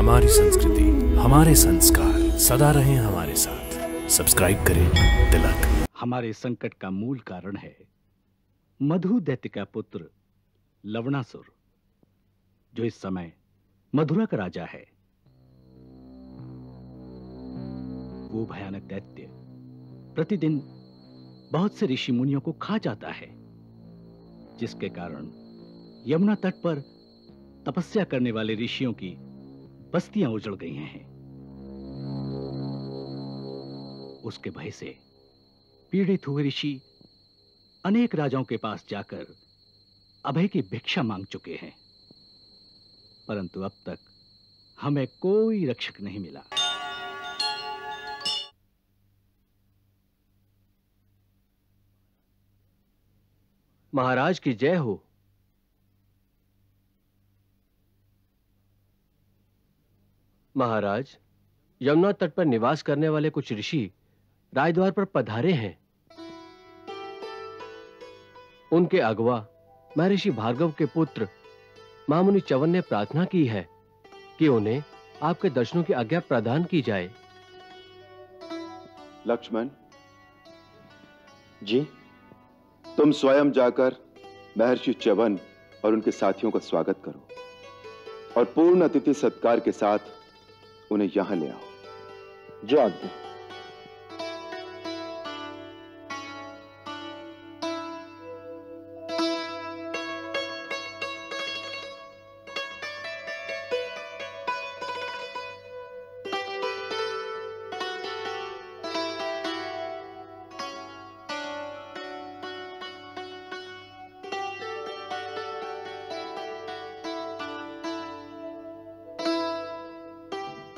हमारी संस्कृति, हमारे संस्कार सदा रहें हमारे साथ। सब्सक्राइब करें तिलक। हमारे संकट का मूल कारण है मधु दैत्य का पुत्र लवणासुर, जो इस समय मधुरा का राजा है। वो भयानक दैत्य प्रतिदिन बहुत से ऋषि मुनियों को खा जाता है, जिसके कारण यमुना तट पर तपस्या करने वाले ऋषियों की बस्तियां उजड़ गई हैं। उसके भय से पीड़ित हुए ऋषि अनेक राजाओं के पास जाकर अभय की भिक्षा मांग चुके हैं, परंतु अब तक हमें कोई रक्षक नहीं मिला। महाराज की जय हो। महाराज, यमुना तट पर निवास करने वाले कुछ ऋषि राजद्वार पर पधारे हैं। उनके अगवा महर्षि भार्गव के पुत्र महामुनि च्यवन ने प्रार्थना की है कि उन्हें आपके दर्शनों की आज्ञा प्रदान की जाए। लक्ष्मण जी, तुम स्वयं जाकर महर्षि च्यवन और उनके साथियों का स्वागत करो और पूर्ण अतिथि सत्कार के साथ उन्हें यहां ले आओ। जो आज्ञा।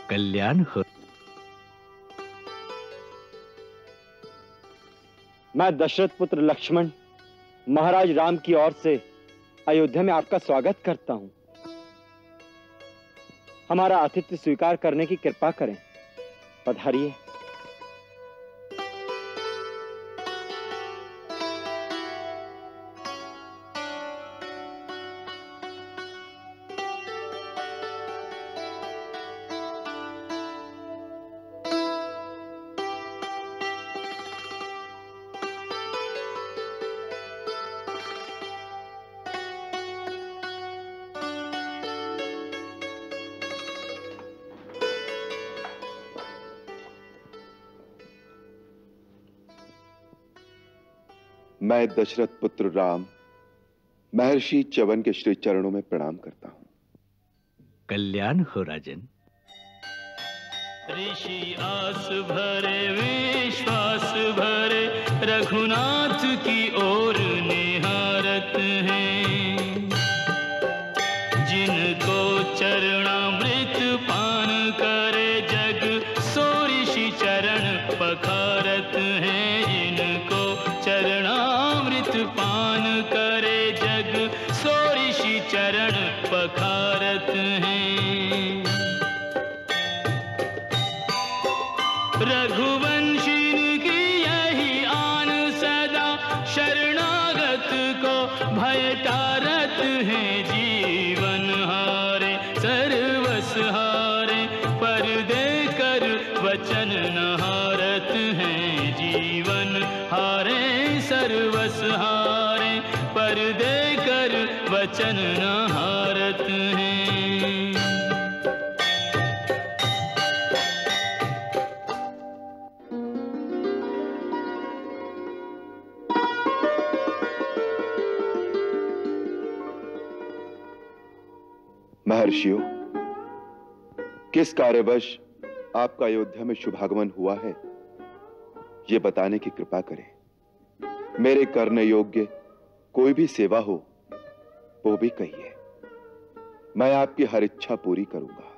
कल्याण हो। मैं दशरथ पुत्र लक्ष्मण महाराज राम की ओर से अयोध्या में आपका स्वागत करता हूं। हमारा आतिथ्य स्वीकार करने की कृपा करें। पधारिए। मैं दशरथ पुत्र राम महर्षि च्यवन के श्री चरणों में प्रणाम करता हूं। कल्याण हो राजन। ऋषि आस भरे विश्वास भरे रघुनाथ की ओर निहारत हैं, जिनको चरणामृत पान करे जग सो ऋषि चरण पखारत हैं। जिनको चरणामृत पान करे जग सो ऋषि चरण पखारत हैं। रघुवंशी की यही आन सदा शरणागत को भय टारत है। जीवन हारे सर्वस हारे पर देकर वचन न हारत है। जीवन हारे सर्वस हारे पर देकर वचन न हारत हैं। महर्षियों, किस कार्यवश आपका अयोध्या में शुभागमन हुआ है, यह बताने की कृपा करें। मेरे करने योग्य कोई भी सेवा हो वो भी कहिए, मैं आपकी हर इच्छा पूरी करूंगा।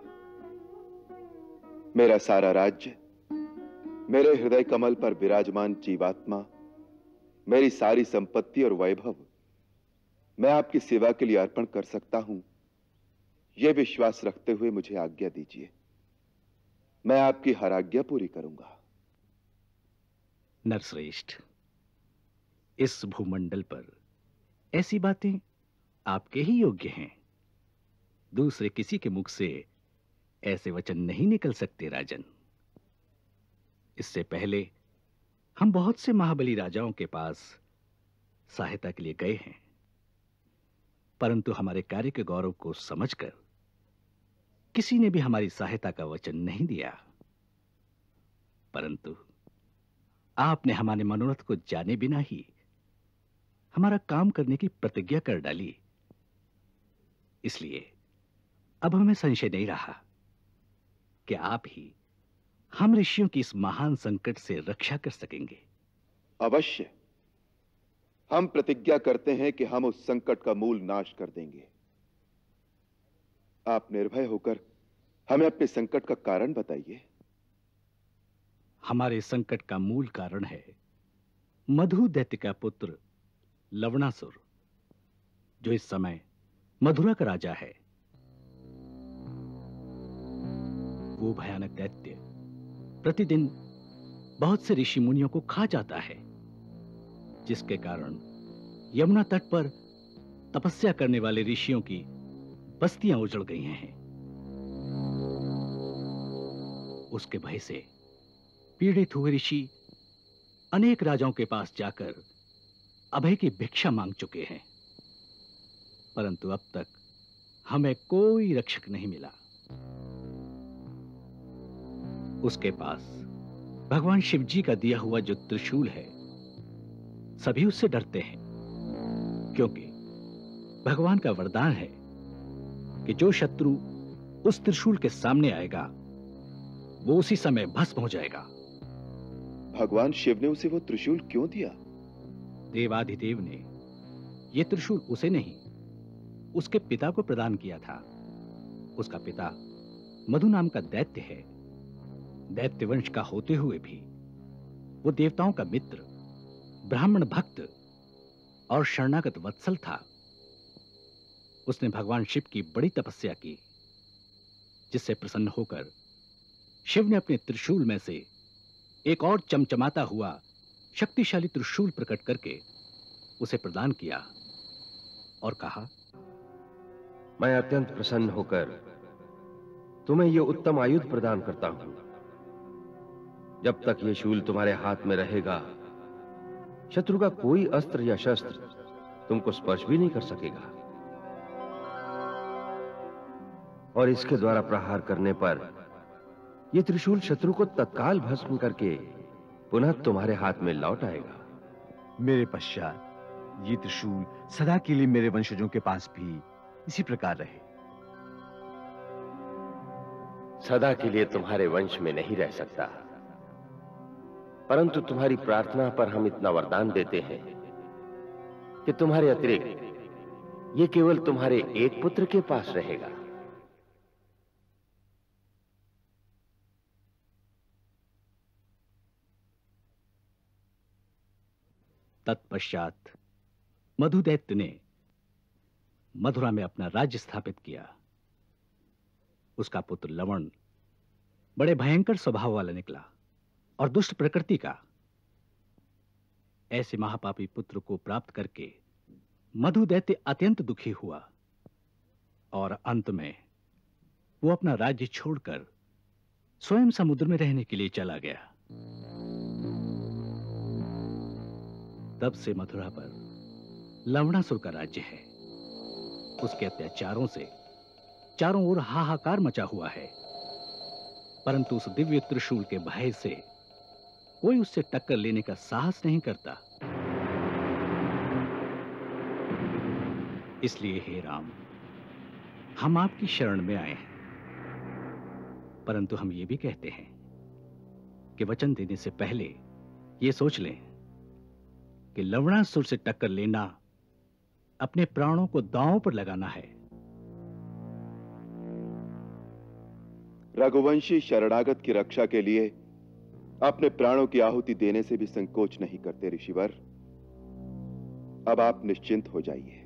मेरा सारा राज्य, मेरे हृदय कमल पर विराजमान जीवात्मा, मेरी सारी संपत्ति और वैभव मैं आपकी सेवा के लिए अर्पण कर सकता हूं, यह विश्वास रखते हुए मुझे आज्ञा दीजिए। मैं आपकी हर आज्ञा पूरी करूंगा। नरश्रेष्ठ, इस भूमंडल पर ऐसी बातें आपके ही योग्य हैं। दूसरे किसी के मुख से ऐसे वचन नहीं निकल सकते राजन। इससे पहले हम बहुत से महाबली राजाओं के पास सहायता के लिए गए हैं, परंतु हमारे कार्य के गौरव को समझकर किसी ने भी हमारी सहायता का वचन नहीं दिया। परंतु आपने हमारे मनोरथ को जाने बिना ही हमारा काम करने की प्रतिज्ञा कर डाली। इसलिए अब हमें संशय नहीं रहा कि आप ही हम ऋषियों की इस महान संकट से रक्षा कर सकेंगे। अवश्य, हम प्रतिज्ञा करते हैं कि हम उस संकट का मूल नाश कर देंगे। आप निर्भय होकर हमें अपने संकट का कारण बताइए। हमारे संकट का मूल कारण है मधु दैत्य का पुत्र लवणासुर, जो इस समय मधुरा का राजा है। वो भयानक दैत्य प्रतिदिन बहुत से ऋषि मुनियों को खा जाता है, जिसके कारण यमुना तट पर तपस्या करने वाले ऋषियों की बस्तियां उजड़ गई हैं। उसके भय से पीड़ित हुए ऋषि अनेक राजाओं के पास जाकर अभय की भिक्षा मांग चुके हैं, परंतु अब तक हमें कोई रक्षक नहीं मिला। उसके पास भगवान शिव जी का दिया हुआ जो त्रिशूल है, सभी उससे डरते हैं, क्योंकि भगवान का वरदान है कि जो शत्रु उस त्रिशूल के सामने आएगा वो उसी समय भस्म हो जाएगा। भगवान शिव ने उसे वो त्रिशूल क्यों दिया? देवाधिदेव ने यह त्रिशूल उसे नहीं, उसके पिता को प्रदान किया था। उसका पिता मधु नाम का दैत्य है। दैत्य वंश का होते हुए भी वो देवताओं का मित्र, ब्राह्मण भक्त और शरणागत वत्सल था। उसने भगवान शिव की बड़ी तपस्या की, जिससे प्रसन्न होकर शिव ने अपने त्रिशूल में से एक और चमचमाता हुआ शक्तिशाली त्रिशूल प्रकट करके उसे प्रदान किया और कहा, मैं अत्यंत प्रसन्न होकर तुम्हें यह उत्तम आयुध प्रदान करता हूं। जब तक यह शूल तुम्हारे हाथ में रहेगा, शत्रु का कोई अस्त्र या शस्त्र तुमको स्पर्श भी नहीं कर सकेगा, और इसके द्वारा प्रहार करने पर यह त्रिशूल शत्रु को तत्काल भस्म करके पुनः तुम्हारे हाथ में लौट आएगा। मेरे पश्चात ये त्रिशूल सदा के लिए मेरे वंशजों के पास भी इसी प्रकार रहे। सदा के लिए तुम्हारे वंश में नहीं रह सकता, परंतु तुम्हारी प्रार्थना पर हम इतना वरदान देते हैं कि तुम्हारे अतिरिक्त ये केवल तुम्हारे एक पुत्र के पास रहेगा। तत्पश्चात मधुदैत्य ने मधुरा में अपना राज्य स्थापित किया। उसका पुत्र लवण बड़े भयंकर स्वभाव वाला निकला और दुष्ट प्रकृति का। ऐसे महापापी पुत्र को प्राप्त करके मधुदैत्य अत्यंत दुखी हुआ और अंत में वो अपना राज्य छोड़कर स्वयं समुद्र में रहने के लिए चला गया। तब से मथुरा पर लवणासुर का राज्य है। उसके अत्याचारों से चारों ओर हाहाकार मचा हुआ है, परंतु उस दिव्य त्रिशूल के भय से कोई उससे टक्कर लेने का साहस नहीं करता। इसलिए हे राम, हम आपकी शरण में आए हैं, परंतु हम ये भी कहते हैं कि वचन देने से पहले ये सोच लें कि लवणासुर से टक्कर लेना अपने प्राणों को दांव पर लगाना है। रघुवंशी शरणागत की रक्षा के लिए अपने प्राणों की आहुति देने से भी संकोच नहीं करते ऋषिवर। अब आप निश्चिंत हो जाइए।